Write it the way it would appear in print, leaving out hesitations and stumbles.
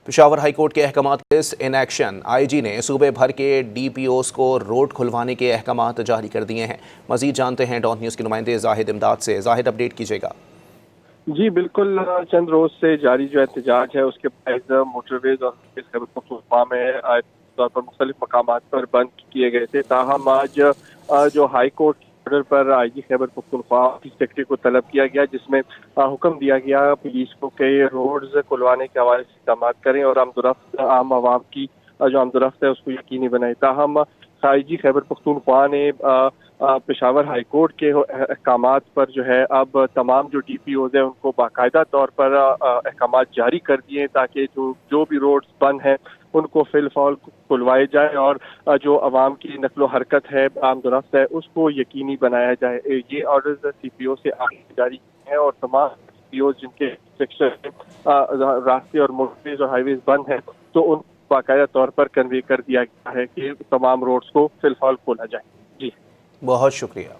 Peshawar high court के अहकामात in action IG ने सूबे भर के DPOs को रोड खुलवाने के अहकामात जारी कर दिए हैं। मजीद जानते हैं डॉन न्यूज़ के नुमाइंदे जाहिद इमदाद से। जाहिद, अपडेट कीजिएगा। जी बिल्कुल, चंद रोज से जारी जो एहतजाज है उसके बाद मोटरवेज और खैबर पख्तूनख्वा में तौर पर मुख्तलिफ मकामात पर बंद किए गए थे। ताहम आज जो हाई कोर्ट ऑर्डर पर IG खैबर पख्तूनख्वा की सेक्रेटरी को तलब किया गया, जिसमें हुक्म दिया गया पुलिस को कि रोड्स खुलवाने के हवाले से इक़दाम करें और आम आवाम की जो आमदोरफ्त है उसको यकीनी बनाए। ताहम IG खैबर पख्तूनख्वा ने पेशावर हाई कोर्ट के अहकामात पर जो है अब तमाम जो DPOs हैं उनको बाकायदा तौर पर अहकामात जारी कर दिए हैं ताकि जो भी रोड्स बंद हैं उनको फिलफौल खुलवाए जाए और जो आवाम की नकलो हरकत है, आमदोरफ्त है, उसको यकीनी बनाया जाए। ये ऑर्डर्स CPO से आगे जारी हैं और तमाम CPOs जिनके सेक्शन रास्ते और मोटरवेज और हाईवेज बंद हैं तो उन बाकायदा तौर पर कन्वे कर दिया गया है कि तमाम रोड्स को फिलहाल खोला जाए। जी बहुत शुक्रिया।